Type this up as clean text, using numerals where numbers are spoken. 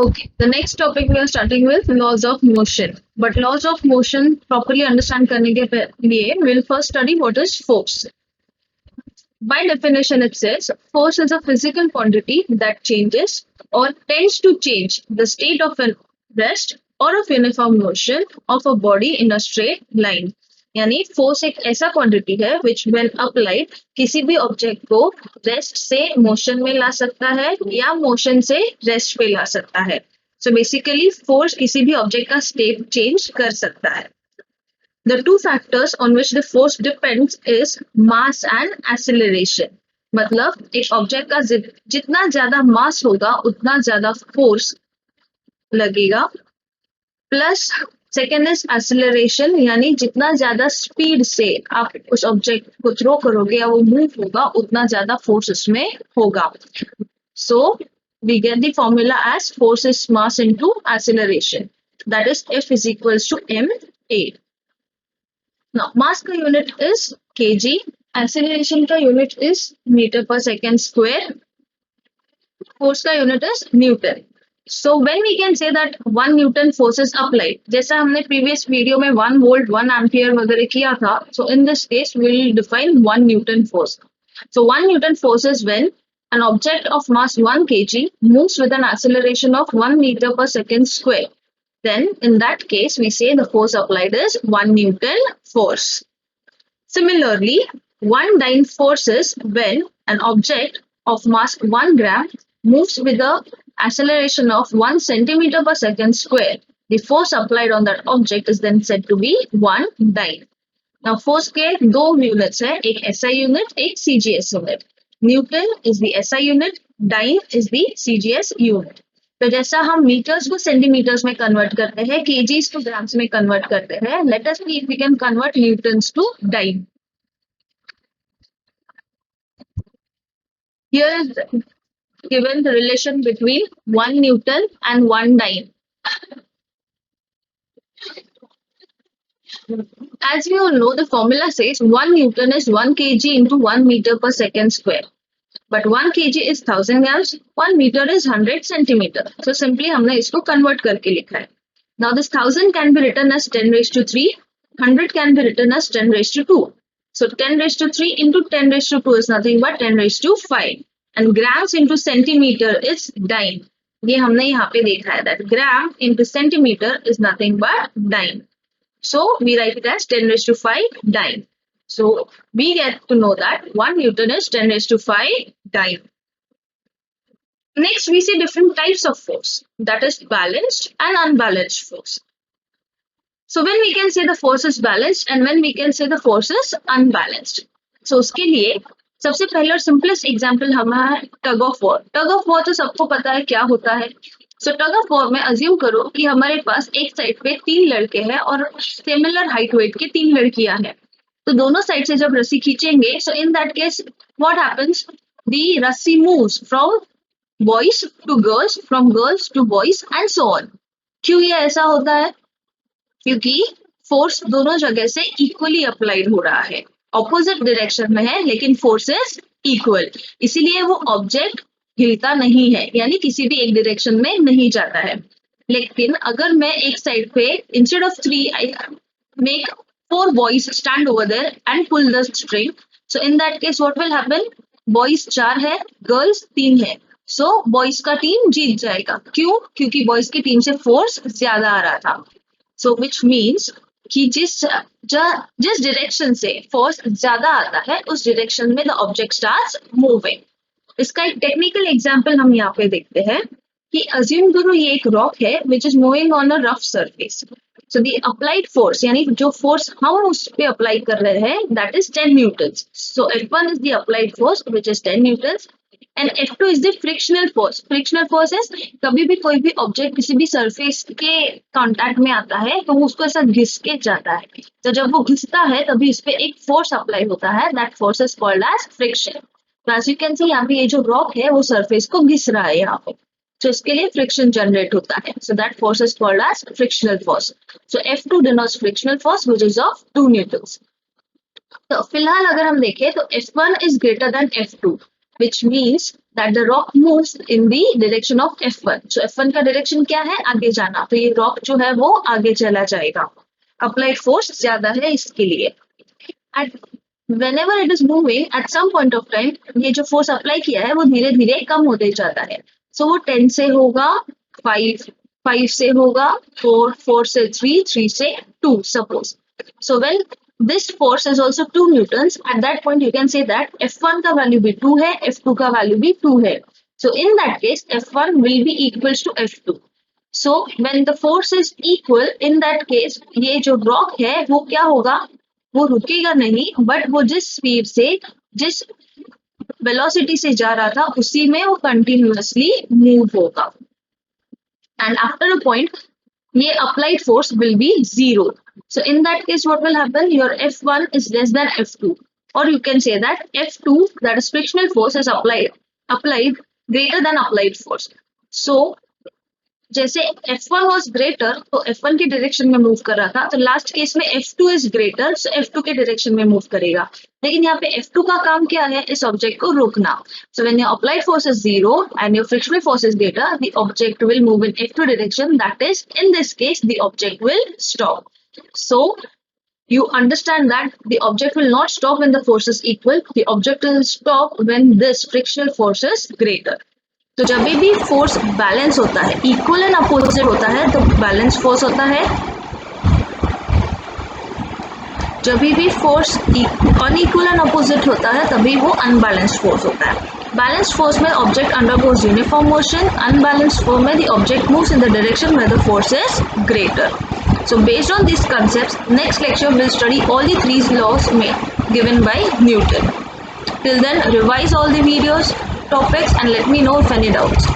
Okay, the next topic we are starting with laws of motion. But laws of motion properly understand करने के लिए we'll first study what is force. By definition, it says force is a physical quantity that changes or tends to change the state of an rest or of uniform motion of a body in a straight line. यानी force एक ऐसा quantity है विच when applied किसी भी object को rest से motion में ला सकता है या मोशन से रेस्ट पे ला सकता है. सो बेसिकली फोर्स किसी भी ऑब्जेक्ट का स्टेट चेंज कर सकता है. The two factors on which the force depends is mass and acceleration. मतलब एक ऑब्जेक्ट का जितना ज्यादा मास होगा उतना ज्यादा फोर्स लगेगा. प्लस सेकेंड इज एक्सेलरेशन, यानी जितना ज्यादा स्पीड से आप उस ऑब्जेक्ट को थ्रो करोगे या वो मूव होगा उतना ज्यादा फोर्स उसमें होगा. सो we get the formula as force is mass into acceleration, that is F is equals to ma. Now, mass का unit is kg, acceleration का unit is meter per second square, force का unit is Newton. So when we can say that 1 Newton force is applied, जैसा हमने previous video में 1 volt 1 ampere वगैरह किया था, so in this case we will define 1 Newton force. So 1 Newton force is when an object of mass 1 kg moves with an acceleration of 1 meter per second square. Then in that case we say the force applied is 1 Newton force. Similarly, 1 dyne force is when an object of mass 1 gram moves with the acceleration of 1 centimeter per second square. The force applied on that object is then said to be 1 dyne. Now force के दो units है, एक SI unit, एक CGS unit. Newton is the SI unit, dyne is the CGS unit. तो जैसा हम metres को centimetres में कन्वर्ट करते हैं, केजीज को ग्राम्स में कन्वर्ट करते हैं, let us see if we can convert newtons to dyne. Here is given the relation between 1 Newton and 1 dyne. As we all know, the formula says 1 Newton is 1 kg into 1 meter per second square. But 1 kg is 1000 grams, 1 meter is 100 centimeter. So simply हमने इसको convert करके लिखा है. Now this 1000 can be written as 10 raised to 3, 100 can be written as 10 raised to 2. So 10 raised to 3 into 10 raised to 2 is nothing but 10 raised to 5. And grams into centimeter is dyne. ये हमने यहाँ पे देखा है that gram into centimeter is nothing but dyne. So we write it as 10 raised to 5 dyne. So we get to know that 1 Newton is 10 raised to 5 dyne. Next, we see different types of force, that is balanced and unbalanced force. So when we can say the force is balanced and when we can say the force is unbalanced. So उसके लिए सबसे पहले और simplest example हमारा tug of war. Tug of war तो सबको पता है क्या होता है. सो टग ऑफ वॉर में अज्यूम करो कि हमारे पास एक साइड पे 3 लड़के हैं और सिमिलर हाइट वेट के 3 लड़कियां हैं. तो दोनों साइड से जब रस्सी खींचेंगे, so in that case what happens, the रस्सी moves from boys to girls, from girls to boys and so on. क्यों ये ऐसा होता है? क्योंकि फोर्स दोनों जगह से इक्वली अप्लाइड हो रहा है, ऑपोजिट डायरेक्शन में है लेकिन फोर्स इज इक्वल, इसीलिए वो ऑब्जेक्ट हिलता नहीं है, यानी किसी भी एक डायरेक्शन में नहीं जाता है. लेकिन अगर मैं एक साइड पे instead of 3 I make 4 boys stand over there and pull the string, so in that case what will happen, boys 4 है, girls 3 है, so boys का टीम जीत जाएगा. क्यों? क्योंकि boys की टीम से फोर्स ज्यादा आ रहा था. So which means कि जिस डायरेक्शन से फोर्स ज्यादा आता है उस डायरेक्शन में द ऑब्जेक्ट स्टार्ट्स मूविंग. इसका एक टेक्निकल एग्जांपल हम यहाँ पे देखते हैं कि अज्यूम करो ये एक रॉक है which is moving on a rough surface. So the applied force, यानी जो फोर्स हम उस पे अप्लाई कर रहे हैं, that is 10 Newton's. So F1 is the applied force which is 10 Newton's and F2 is the frictional force. Frictional force is कभी भी कोई भी ऑब्जेक्ट किसी भी सरफेस के कांटेक्ट में आता है तो वो उसको ऐसा घिस के जाता है, तो जब वो घिसता है तभी इस पे एक फोर्स अप्लाई होता है, that force is called as friction. तो एज यू कैन सी यहाँ पे ये जो रॉक है वो सरफेस को घिस रहा है यहाँ पे, तो इसके लिए फ्रिक्शन जनरेट होता है. So that force is called as frictional force. So F2 denotes frictional force which is of 2 newtons. तो फिलहाल अगर हम देखें तो F1 is greater than F2, which means that the rock moves in the direction of F1. So F1 का direction क्या है? आगे जाना. तो ये रॉक जो है वो आगे चला जाएगा. अप्लाइड फोर्स ज्यादा है इसके लिए. At whenever it is moving at some point of time, ये जो फोर्स अप्लाई किया है वो धीरे धीरे कम होते जाता है. सो वो 10 से होगा 5, 5 से होगा 4, 4 से 3, 3 से 2 suppose. So when this force is also 2 newtons, at that point you can say that F1 का वैल्यू भी 2 है, F2 का वैल्यू भी 2 है. So in that case F1 will be equals to F2. So when the force is equal, in that case ये जो rock है वो क्या होगा? वो रुकेगा नहीं, बट वो जिस स्पीड से, जिस वेलोसिटी से जा रहा था उसी में वो कंटिन्यूअसली मूव होगा. एंड आफ्टर अ पॉइंट ये applied force will be 0. So in that case what will happen? Your F1 is less than F2, or you can say that F2, that is frictional force, is applied greater than applied force. So जैसे F1 was greater तो F1 की direction में move कर रहा था, तो last case में F2 is greater, so F2 के डायरेक्शन में मूव करेगा. लेकिन यहाँ पे F2 का काम क्या है? इस ऑब्जेक्ट को रोकना. So when your applied force is 0 and your frictional force is greater, the object will move in F2 direction. That is, in this case, the object will stop. So you understand that the object will not stop when the force is equal. The object will stop when this frictional force is greater. तो जब भी force balance होता है, equal and opposite होता है, तो balance force होता है. जब भी फोर्स अनइक्वल एंड अपोजिट होता है तभी वो अनबैलेंस्ड फोर्स होता है. बैलेंस्ड फोर्स में object undergoes uniform motion. Unbalanced force में the object moves in the direction where the force is greater. So based on these concepts, next lecture will study all the 3 laws given by Newton. Till then, revise all the videos, topics, and let me know if any doubts.